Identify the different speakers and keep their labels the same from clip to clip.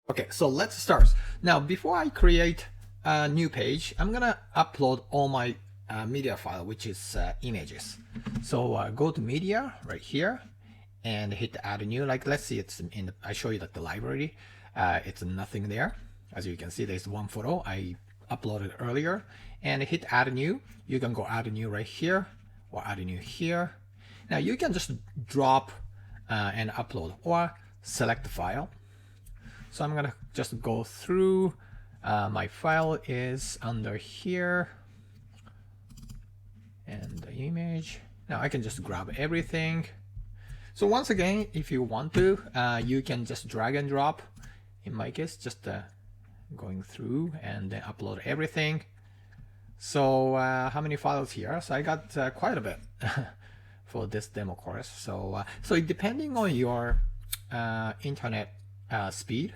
Speaker 1: Okay, so let's start. Now, before I create a new page, I'm gonna upload all my media file, which is images. So go to media right here and hit add new. Like, let's see, it's in the, I show you that the library, it's nothing there. As you can see, there's one photo I uploaded earlier, and hit add new. You can go add new right here or add new here. Now you can just drop and upload or select the file. So I'm gonna just go through. My file is under here and the image. Now I can just grab everything. So once again, if you want to, you can just drag and drop. In my case, just going through and then upload everything. So how many files here? So I got quite a bit for this demo course. So depending on your internet speed,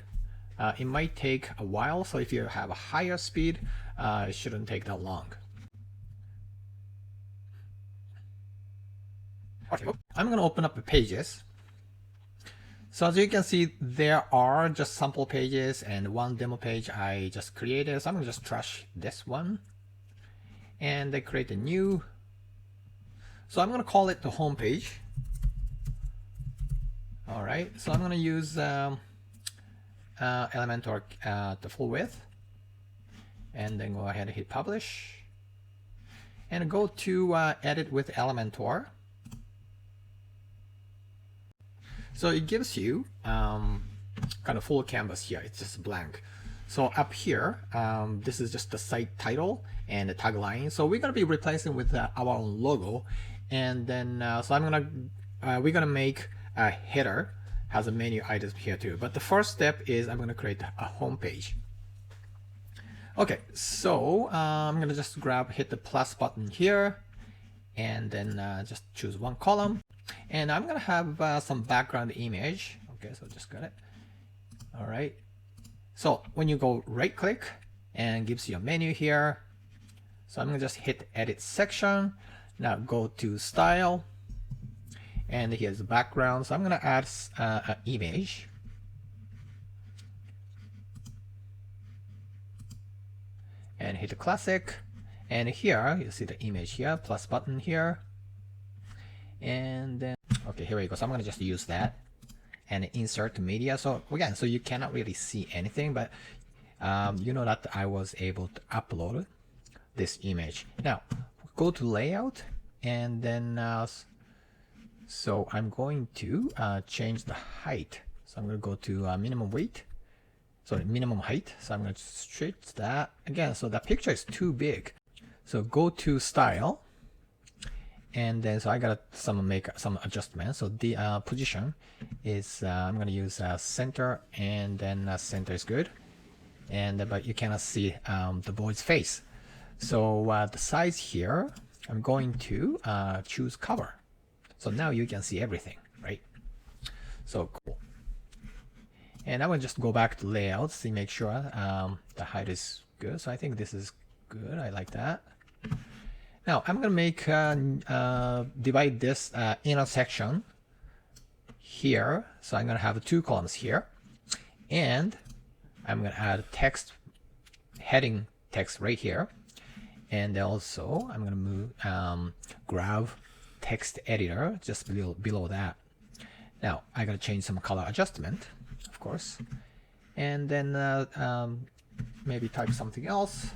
Speaker 1: it might take a while. So if you have a higher speed, it shouldn't take that long. Okay, I'm going to open up the pages. So as you can see, there are just sample pages and one demo page I just created. So I'm going to just trash this one and I create a new. So I'm going to call it the home page. All right, so I'm going to use Elementor the full width, and then go ahead and hit publish and go to edit with Elementor. So it gives you kind of full canvas here. It's just blank. So up here, this is just the site title and the tagline. So we're gonna be replacing with our own logo, and then so we're gonna make a header, has a menu items here too. But the first step is I'm gonna create a home page. Okay, so I'm gonna just hit the plus button here, and then just choose one column. And I'm gonna have some background image. Okay, so just got it. All right. So when you go right click and gives you a menu here. So I'm gonna just hit edit section. Now go to style. And here's the background. So I'm gonna add an image. And hit the classic. And here you see the image here, plus button here. And then, okay, here we go. So I'm gonna just use that and insert media. So again, so you cannot really see anything, but you know that I was able to upload this image. Now go to layout, and then so I'm going to change the height. So I'm gonna go to minimum weight, sorry, minimum height. So I'm gonna stretch that again. So the picture is too big. So go to style. And then so I gotta make some adjustments. So the position is I'm gonna use center, and then center is good. And but you cannot see the boy's face. So the size here, I'm going to choose cover. So now you can see everything, right? So cool. And I will just go back to layout, see, make sure the height is good. So I think this is good. I like that. Now I'm gonna make divide this inner section here. So I'm gonna have 2 columns here, and I'm gonna add text, heading text right here, and also I'm gonna move grab text editor just below that. Now I gotta change some color adjustment, of course, and then maybe type something else.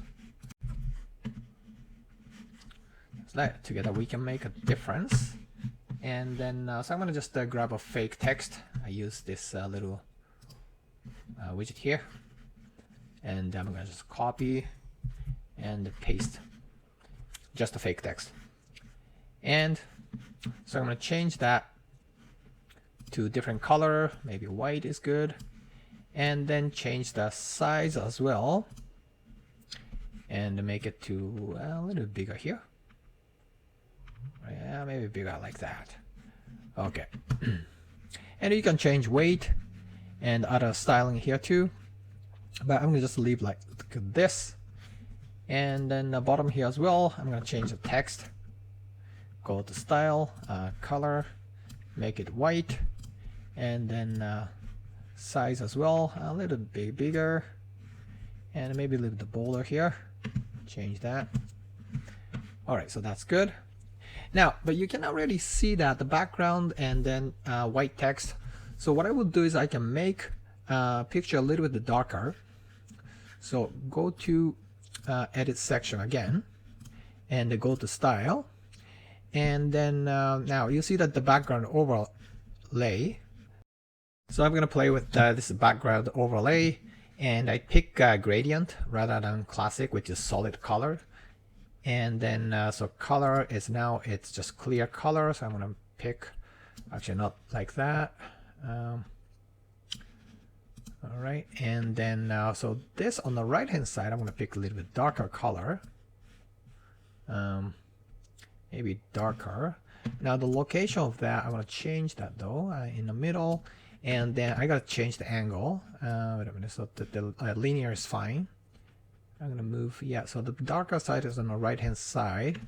Speaker 1: That together we can make a difference. And then so I'm gonna just grab a fake text. I use this little widget here, and I'm gonna just copy and paste just a fake text. And so I'm gonna change that to a different color, maybe white is good, and then change the size as well and make it to a little bigger here. Yeah, maybe bigger like that. Okay. And you can change weight and other styling here too, but I'm gonna just leave like this. And then the bottom here as well, I'm gonna change the text. Go to style, color, make it white, and then size as well, a little bit bigger, and maybe a little bit bolder here. Change that. All right, so that's good. Now, but you can already see that the background and then white text. So what I will do is I can make picture a little bit darker. So go to edit section again, and go to style, and then now you see that the background overlay. So I'm gonna play with this background overlay, and I pick gradient rather than classic, which is solid color. And then so color is now, it's just clear color, so I'm gonna pick, actually not like that. All right, and then so this on the right hand side, I'm gonna pick a little bit darker color, maybe darker. Now the location of that, I'm gonna change that though, in the middle, and then I gotta change the angle. Wait a minute, so the linear is fine. I'm gonna move, yeah, so the darker side is on the right hand side,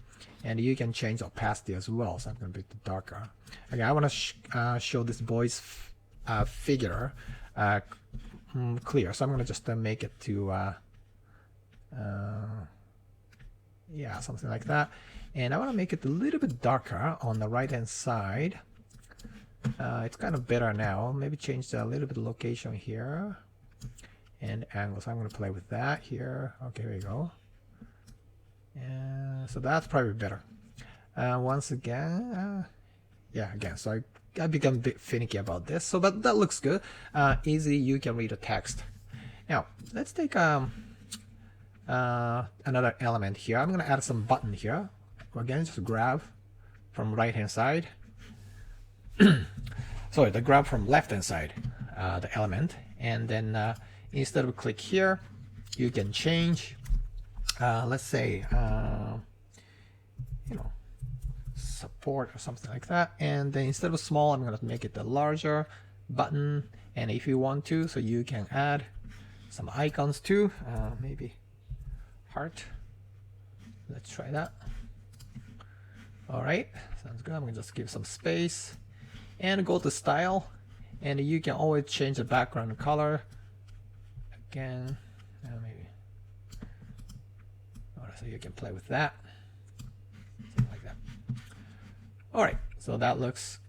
Speaker 1: and you can change opacity as well, so I'm gonna pick the darker. Okay, I want to show this boy's figure clear, so I'm gonna just make it to yeah, something like that, and I want to make it a little bit darker on the right hand side. It's kind of better now. Maybe change a little bit of location here and angle, so I'm going to play with that here. Okay, here we go. And so that's probably better. Once again, yeah, again, so I become a bit finicky about this, so but that looks good. Easy, you can read the text. Now let's take another element here. I'm going to add some button here. Again, just grab from right hand side. Sorry, the grab from left hand side, the element, and then instead of click here, you can change, let's say, you know, support or something like that. And then instead of small, I'm going to make it the larger button. And if you want to, so you can add some icons too, maybe heart. Let's try that. All right, sounds good. I'm going to just give some space and go to style, and you can always change the background color. Again, maybe. All right, so you can play with that, something like that. All right, so that looks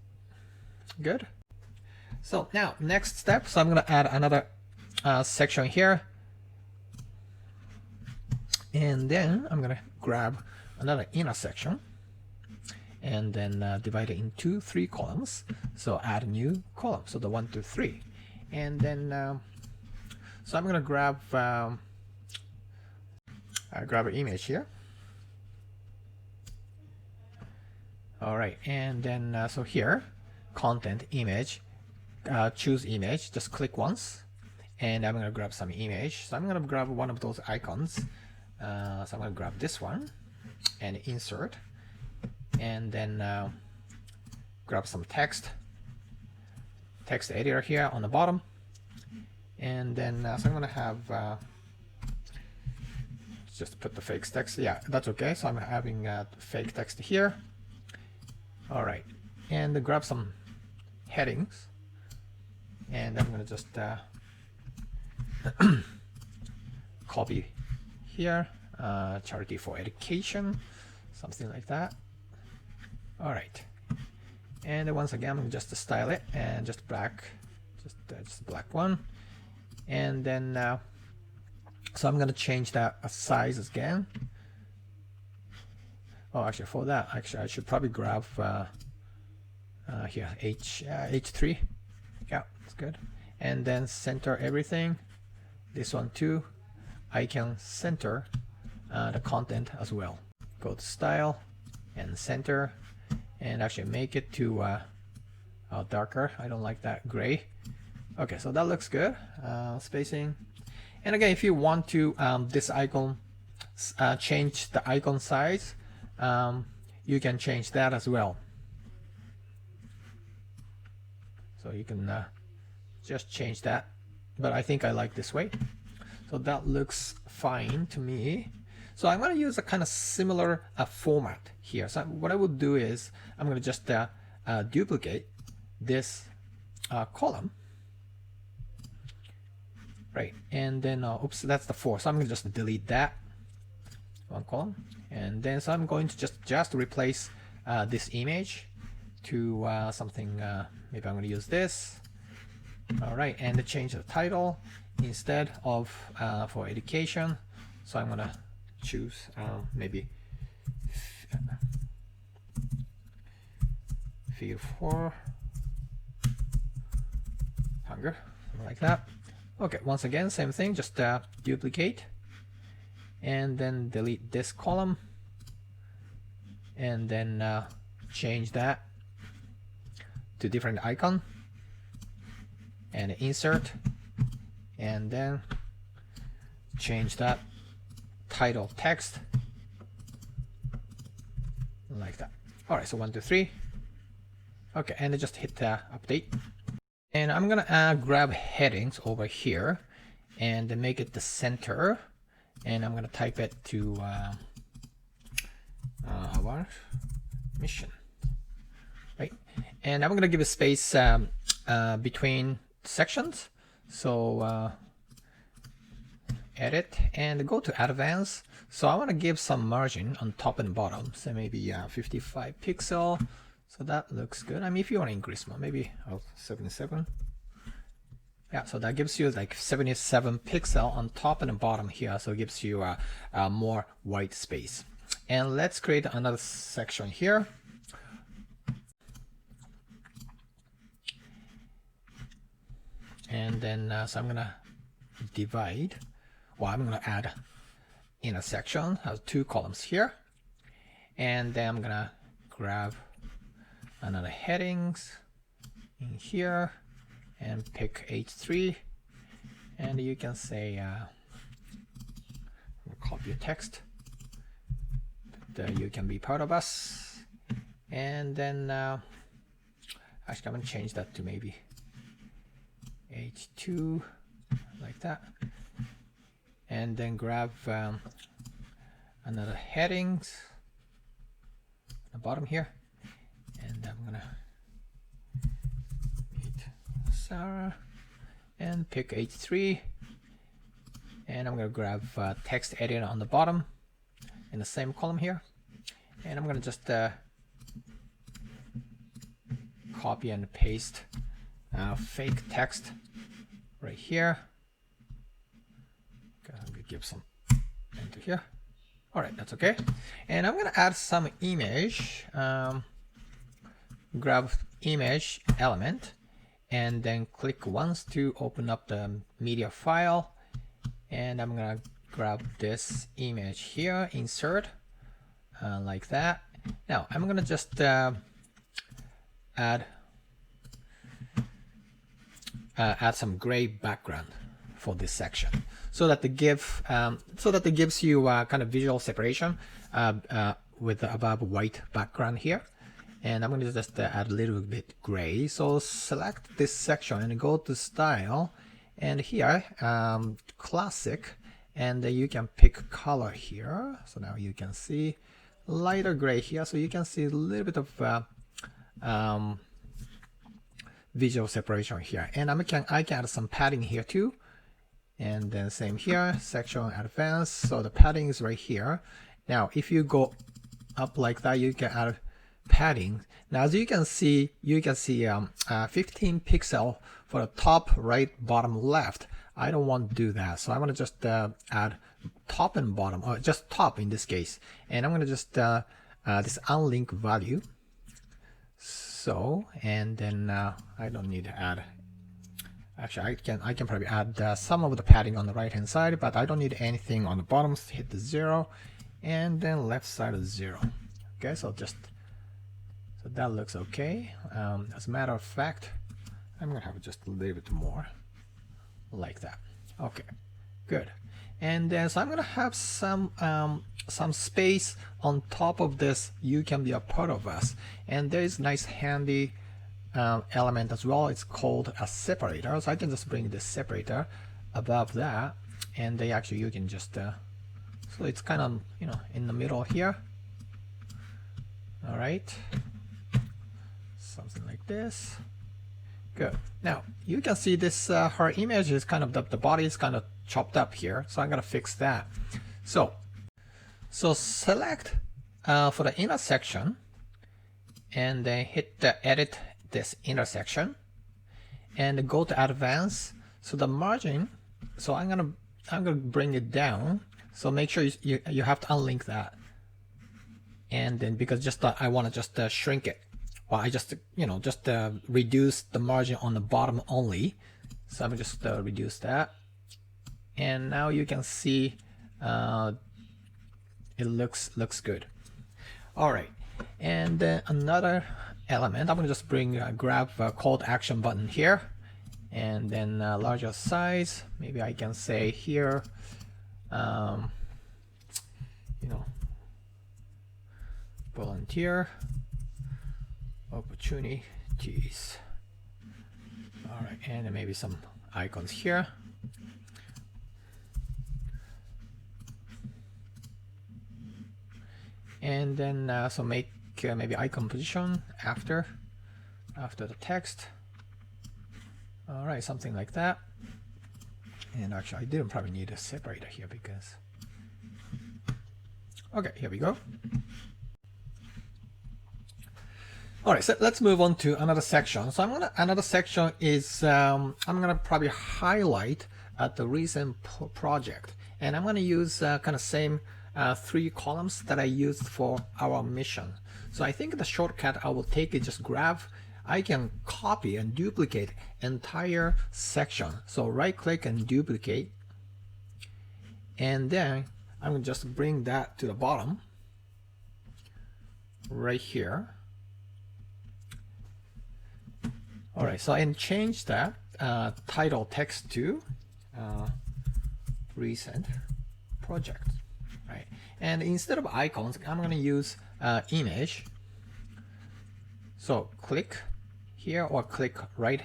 Speaker 1: good. So now next step, so I'm going to add another section here, and then I'm going to grab another inner section, and then divide it into 3 columns. So add a new column, so the 1, 2, 3, and then so I'm gonna grab grab an image here. All right, and then so here, content, image, choose image, just click once, and I'm gonna grab some image. So I'm gonna grab one of those icons. So I'm gonna grab this one and insert, and then grab some text editor here on the bottom, and then so I'm gonna have just put the fake text. Yeah, that's okay. So I'm having fake text here. All right, and grab some headings, and I'm gonna just copy here, charity for education, something like that. All right, and once again, I'm gonna just style it and just black, just black one, and then so I'm gonna change that size again. Oh, actually, for that, actually, I should probably grab here H3. Yeah, that's good. And then center everything. This one too. I can center the content as well. Go to style and center, and actually make it to darker. I don't like that gray. Okay, so that looks good. Spacing. And again, if you want to this icon, change the icon size, you can change that as well. So you can just change that, but I think I like this way. So that looks fine to me. So I'm going to use a kind of similar format here. So what I will do is I'm going to just duplicate this column, right? And then oops, that's the 4, so I'm gonna just delete that one column. And then so I'm going to just replace this image to something, maybe I'm going to use this. All right, and change the title instead of for education. So I'm going to choose maybe Feed for Hunger, something like that. Okay, once again, same thing, just duplicate and then delete this column and then change that to different icon and insert, and then change that title text like that. All right, so 1, 2, 3. Okay, and then just hit update. And I'm gonna grab headings over here and make it the center, and I'm gonna type it to our mission, right? And I'm gonna give a space between sections. So edit and go to advanced. So I want to give some margin on top and bottom, so maybe 55 pixel. So that looks good. I mean, if you want to increase more, maybe 77. Yeah, so that gives you like 77 pixel on top and bottom here. So it gives you more white space. And let's create another section here. And then so I'm gonna divide. Well, I'm gonna add in a section, has 2 columns here. And then I'm gonna grab another headings in here and pick H3, and you can say copy your text that you can be part of us. And then actually I'm gonna change that to maybe H2 like that, and then grab another headings at the bottom here, and I'm gonna meet Sarah and pick H3, and I'm gonna grab text editor on the bottom in the same column here, and I'm gonna just copy and paste fake text right here. Okay, I'm gonna give some into here. All right, that's okay. And I'm gonna add some image. Grab image element and then click once to open up the media file, and I'm gonna grab this image here, insert like that. Now I'm gonna just add some gray background for this section, so that it gives you kind of visual separation with the above white background here. And I'm going to just add a little bit gray. So select this section and go to style, and here classic, and you can pick color here. So now you can see lighter gray here, so you can see a little bit of visual separation here. And I can add some padding here too, and then same here, section advanced, so the padding is right here. Now if you go up like that, you can add padding. Now as you can see 15 pixel for the top, right, bottom, left. I don't want to do that, so I want to just add top and bottom, or just top in this case, and I'm going to just this unlink value. So, and then I don't need to add, actually I can probably add some of the padding on the right hand side, but I don't need anything on the bottom. So hit the 0, and then left side of 0. Okay, so that looks okay. As a matter of fact, I'm gonna have just a little bit more like that. Okay, good. And then so I'm gonna have some space on top of this. You can be a part of us, and there is nice handy element as well. It's called a separator. So I can just bring this separator above that, and they actually you can just so it's kind of in the middle here. All right, something like this. Good. Now you can see this her image is kind of the body is kind of chopped up here, so I'm gonna fix that. So select for the inner section, and then hit the edit this intersection, and go to advanced. So the margin, so I'm gonna bring it down. So make sure you have to unlink that, and then because just I want to just shrink it. Well, I just reduce the margin on the bottom only. So I'm just reduce that, and now you can see it looks good. All right, and then another element, I'm gonna just grab a call to action button here, and then larger size. Maybe I can say here, volunteer opportunities. All right, and then maybe some icons here. And then so make maybe icon position after the text. All right, something like that. And actually I didn't probably need a separator here because, okay, here we go. All right, so let's move on to another section. So another section is I'm gonna probably highlight the recent project, and I'm gonna use kind of same 3 columns that I used for our mission. So I think the shortcut I will take is just grab, I can copy and duplicate entire section. So right click and duplicate, and then I'm gonna just bring that to the bottom right here. All right, so I can change that title text to recent project, right? And instead of icons, I'm going to use image. So click here, or click right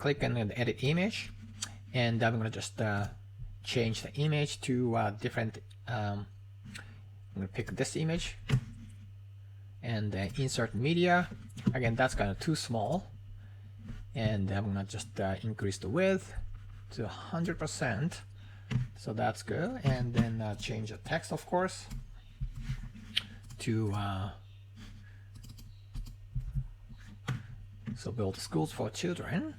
Speaker 1: click and then edit image, and I'm going to just change the image to different. I'm going to pick this image and then insert media. Again, that's kind of too small. And I'm gonna just increase the width to 100%, so that's good. And then change the text, of course, to so build schools for children.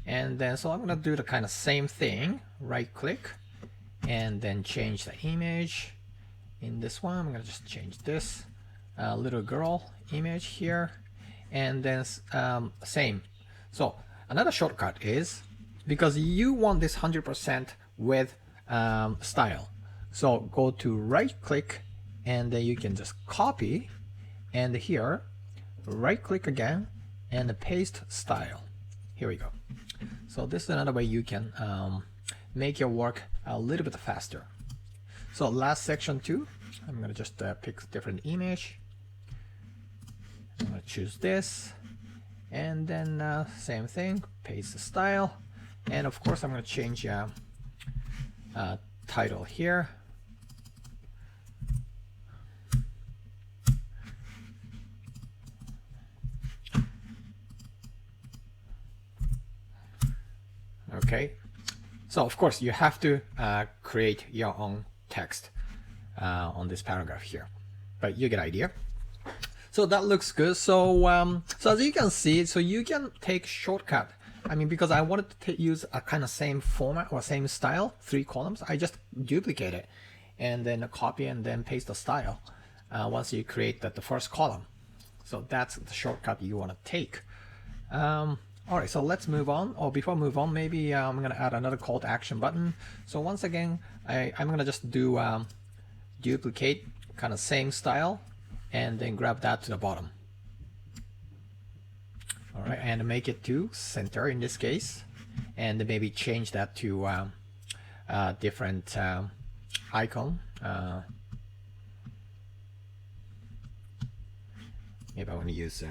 Speaker 1: And then so I'm gonna do the kind of same thing, right click and then change the image. In this one I'm gonna just change this little girl image here. And then same. So another shortcut is, because you want this 100% with style. So go to right click, and then you can just copy, and here right click again and paste style. Here we go. So this is another way you can make your work a little bit faster. So last section too, I'm gonna just pick a different image. I'm going to choose this, and then same thing, paste the style, and of course I'm going to change title here. Okay, so of course you have to create your own text on this paragraph here, but you get idea. So that looks good. So so as you can see, so you can take shortcut. I mean, because I wanted to use a kind of same format or same style, 3 columns, I just duplicate it and then copy and then paste the style once you create the first column. So that's the shortcut you want to take. All right, so let's move on. Or before I move on, maybe I'm going to add another call to action button. So once again, I'm going to just do duplicate, kind of same style, and then grab that to the bottom. All right, and make it to center in this case, and maybe change that to different icon. Maybe I want to use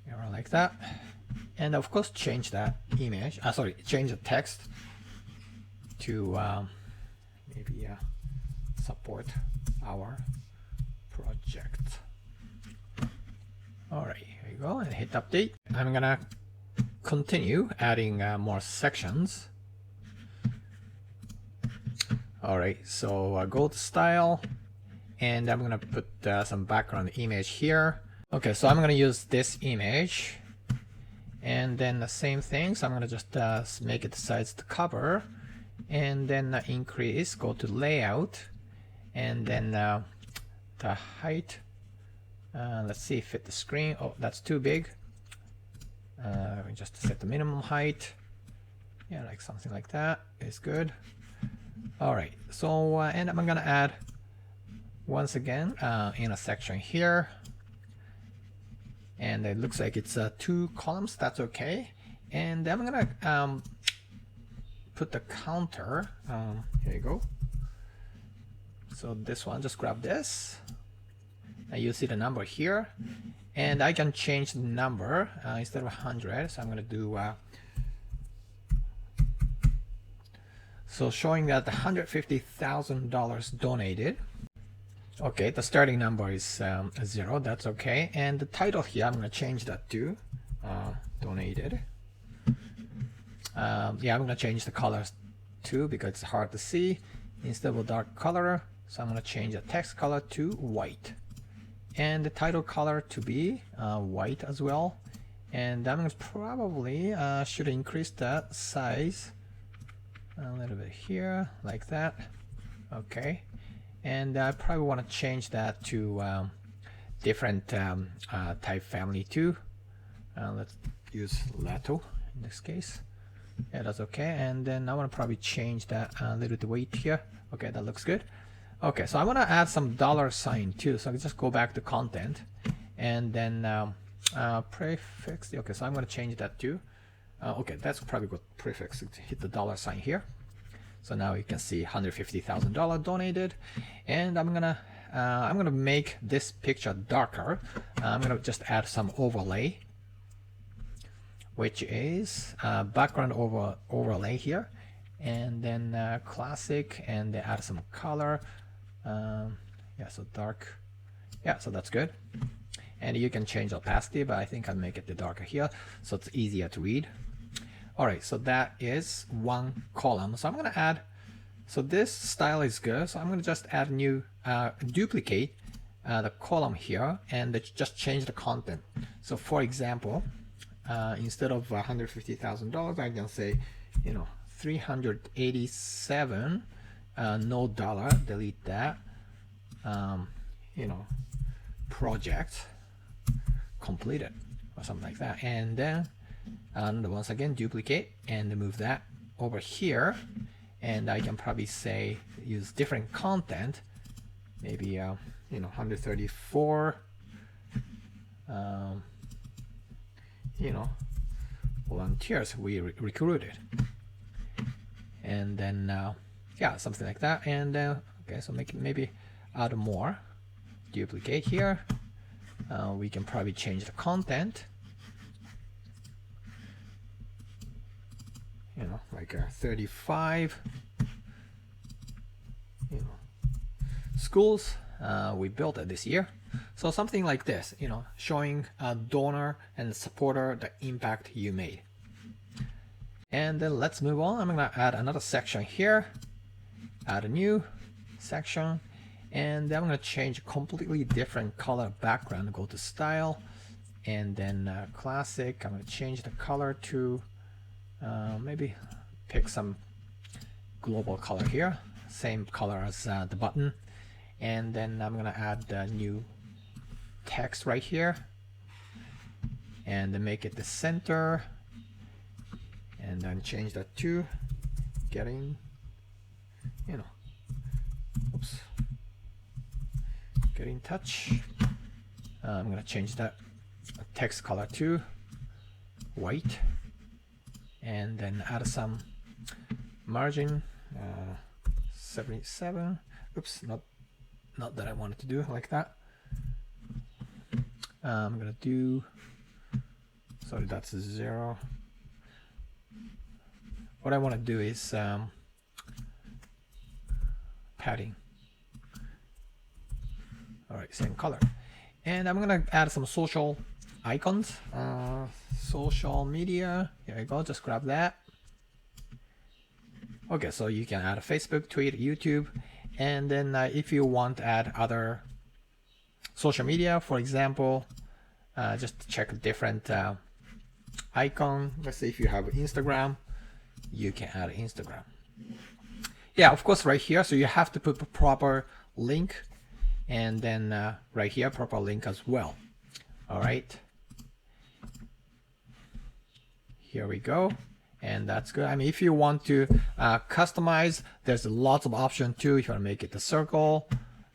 Speaker 1: arrow like that, and of course change that image. Sorry, change the text to maybe support our project. All right, here you go, and hit update. I'm gonna continue adding more sections. All right, so go to style, and I'm gonna put some background image here. Okay, so I'm gonna use this image, and then the same thing. So I'm gonna just make it the size to cover, and then increase, go to layout, and then the height. Let's see, fit the screen. Oh, that's too big. Just set the minimum height. Yeah, like something like that is good. All right, so and I'm gonna add once again in a section here, and it looks like it's 2 columns. That's okay. And I'm gonna put the counter. Here you go. So this one, just grab this. Now you see the number here, and I can change the number instead of 100. So I'm gonna do so showing that $150,000 donated. Okay, the starting number is 0. That's okay. And the title here, I'm gonna change that to donated. Yeah, I'm gonna change the colors too because it's hard to see. Instead of a dark color, so I'm gonna change the text color to white, and the title color to be white as well. And I'm gonna probably should increase that size a little bit here, like that. Okay, and I probably want to change that to different type family too. Let's use Lato in this case. Yeah, that's okay. And then I want to probably change that a little bit weight here. Okay, that looks good. Okay, so I want to add some $sign too. So I can just go back to content, and then prefix. Okay, so I'm going to change that too. Okay, that's probably good prefix. Hit the $sign here. So now you can see $150,000 donated, and I'm gonna make this picture darker. I'm gonna just add some overlay, which is background overlay here, and then classic, and add some color. Yeah, so dark. Yeah, so that's good. And you can change opacity, but I think I'll make it the darker here so it's easier to read. All right, so that is 1 column. So I'm gonna add, so this style is good. So I'm gonna just add a new, duplicate the column here, and just change the content. So for example, instead of $150,000, I can say, 387, no dollar, delete that, project completed or something like that. And then once again, duplicate and move that over here, and I can probably say use different content, maybe 134 volunteers we recruited, and then yeah, something like that. And okay, so maybe add more, duplicate here. We can probably change the content, like 35 schools we built it this year. So something like this, showing a donor and supporter the impact you made. And then let's move on. I'm gonna add another section here, add a new section, and then I'm gonna change a completely different color background. Go to style, and then classic. I'm gonna change the color to maybe pick some global color here, same color as the button. And then I'm gonna add the new text right here, and then make it the center, and then change that to getting, get in touch. I'm gonna change that text color to white, and then add some margin, 77. Oops, not that I wanted to do like that. I'm gonna do, sorry, that's 0. What I want to do is padding. All right, same color. And I'm gonna add some social icons, social media. Here we go. Just grab that. Okay, so you can add a Facebook, Twitter, YouTube, and then if you want to add other social media, for example, just check different icon. Let's say if you have Instagram, you can add Instagram. Yeah, of course, right here. So you have to put a proper link, and then right here, proper link as well. All right. Here we go. And that's good. I mean, if you want to customize, there's lots of options too. If you want to make it a circle,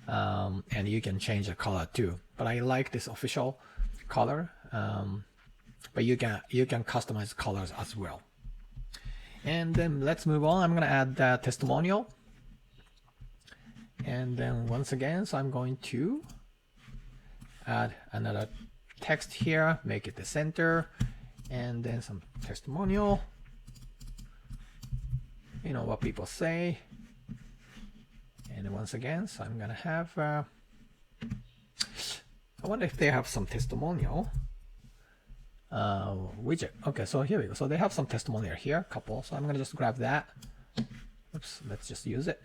Speaker 1: and you can change the color too. But I like this official color. But you can customize colors as well. And then let's move on. I'm going to add the testimonial. And then once again, so I'm going to add another text here, make it the center, and then some testimonial. You know what people say. And once again, so I'm gonna have I wonder if they have some testimonial widget. Okay, so here we go. So they have some testimonial here, couple. So I'm gonna just grab that. Oops, let's just use it.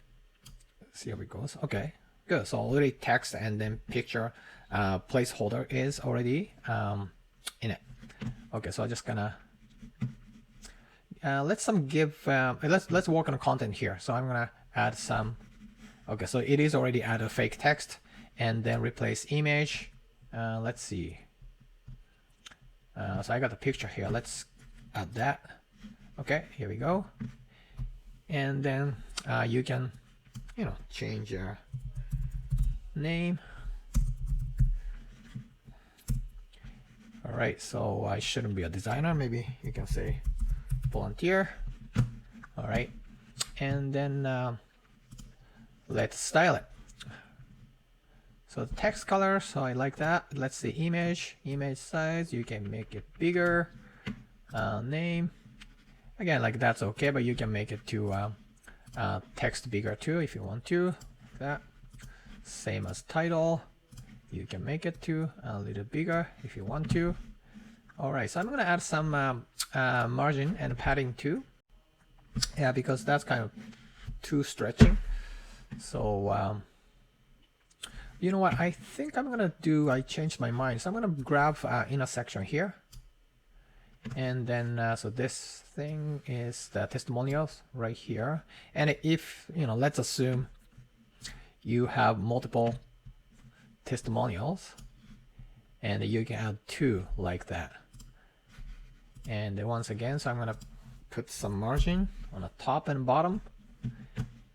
Speaker 1: See how it goes. Okay, good. So already text and then picture placeholder is already in it. Okay, so I'm just gonna let's work on the content here. So I'm gonna add some. Okay, so it is already add a fake text and then replace image. Let's see. So I got the picture here. Let's add that. Okay, here we go. And then you can, change your name. All right, so I shouldn't be a designer. Maybe you can say volunteer. All right, and then let's style it. So the text color, so I like that. Let's see, image size, you can make it bigger. Name, again, like that's okay, but you can make it to text bigger too if you want to, like that. Same as title, you can make it to a little bigger if you want to. All right, so I'm gonna add some margin and padding too. Yeah, because that's kind of too stretching. So you know what, I think I'm gonna do, I changed my mind. So I'm gonna grab inner section here. And then so this thing is the testimonials right here. And if, let's assume you have multiple testimonials and you can add 2 like that. And then once again, so I'm gonna put some margin on the top and bottom.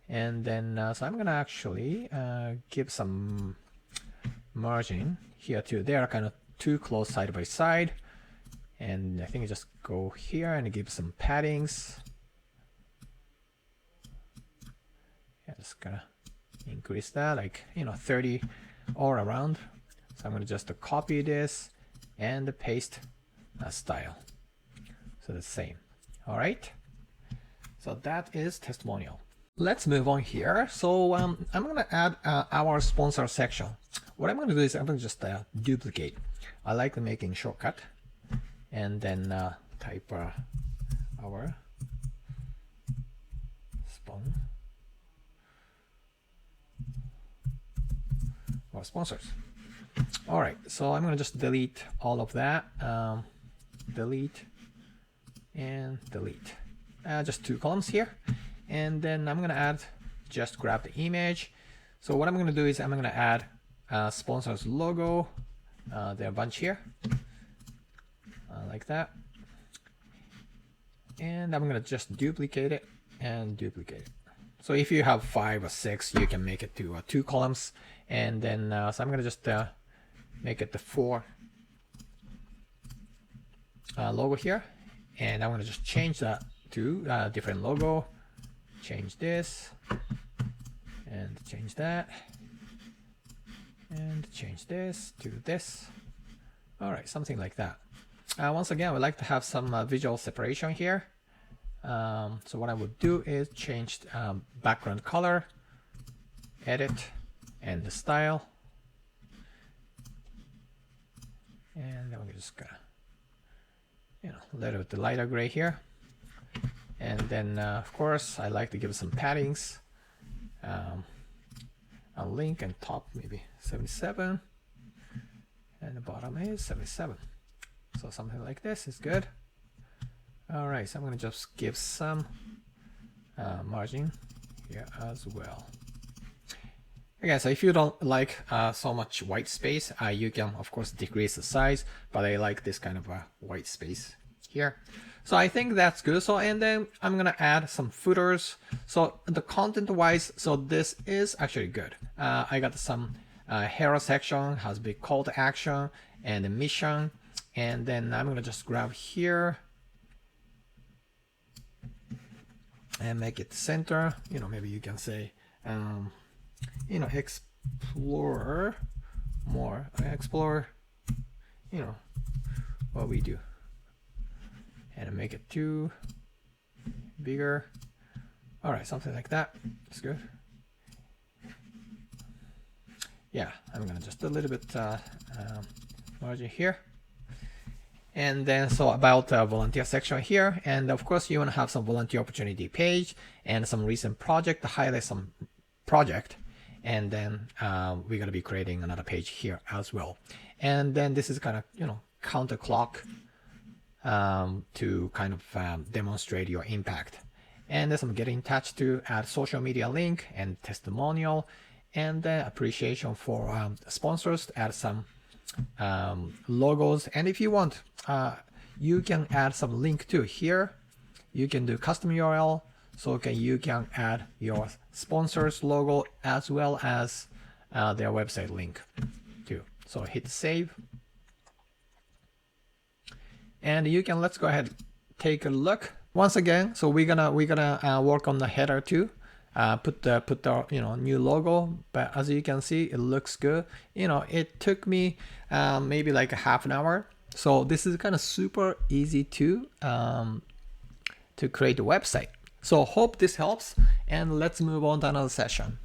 Speaker 1: And then so I'm gonna actually give some margin here too. They are kind of too close side by side. And I think I just go here and give some paddings. Yeah, just gonna increase that, like 30 all around. So I'm gonna just copy this and paste style. So the same. All right. So that is testimonial. Let's move on here. So I'm gonna add our sponsor section. What I'm gonna do is I'm gonna just duplicate. I like making shortcut. And then type our sponsors. All right, so I'm gonna just delete all of that. Delete and delete. Just 2 columns here. And then I'm gonna add, just grab the image. So what I'm gonna do is I'm gonna add sponsors logo. There are a bunch here. Like that. And I'm gonna just duplicate it and duplicate it. So if you have 5 or 6, you can make it to 2 columns. And then so I'm gonna just make it the 4 logo here. And I'm gonna just change that to different logo. Change this and change that and change this to this. All right, something like that. Once again, we like to have some visual separation here. So what I would do is change background color, edit, and the style. And I'm just gonna, a little bit lighter gray here. And then of course I like to give it some paddings. A link and top maybe 77, and the bottom is 77. So something like this is good. All right, so I'm gonna just give some margin here as well. Again, so if you don't like so much white space, you can of course decrease the size, but I like this kind of a white space here. So I think that's good. So, and then I'm gonna add some footers. So the content wise, so this is actually good. I got some hero section, has big call to action and a mission. And then I'm gonna just grab here and make it center. Maybe you can say, explore more, explore, what we do. And make it too bigger. All right, something like that. That's good. Yeah, I'm gonna just a little bit margin here. And then so about the volunteer section here, and of course you want to have some volunteer opportunity page and some recent project to highlight some project. And then we're gonna be creating another page here as well. And then this is kind of counter clock. To kind of demonstrate your impact. And there's some get in touch to add social media link and testimonial, and appreciation for sponsors to add some logos. And if you want, you can add some link too. Here you can do custom URL, so you can add your sponsors logo as well as their website link too. So hit save. And you can, let's go ahead, take a look once again. So we're gonna work on the header too. Put the new logo, but as you can see, it looks good. It took me maybe like a half an hour. So this is kind of super easy to create a website. So hope this helps, and let's move on to another session.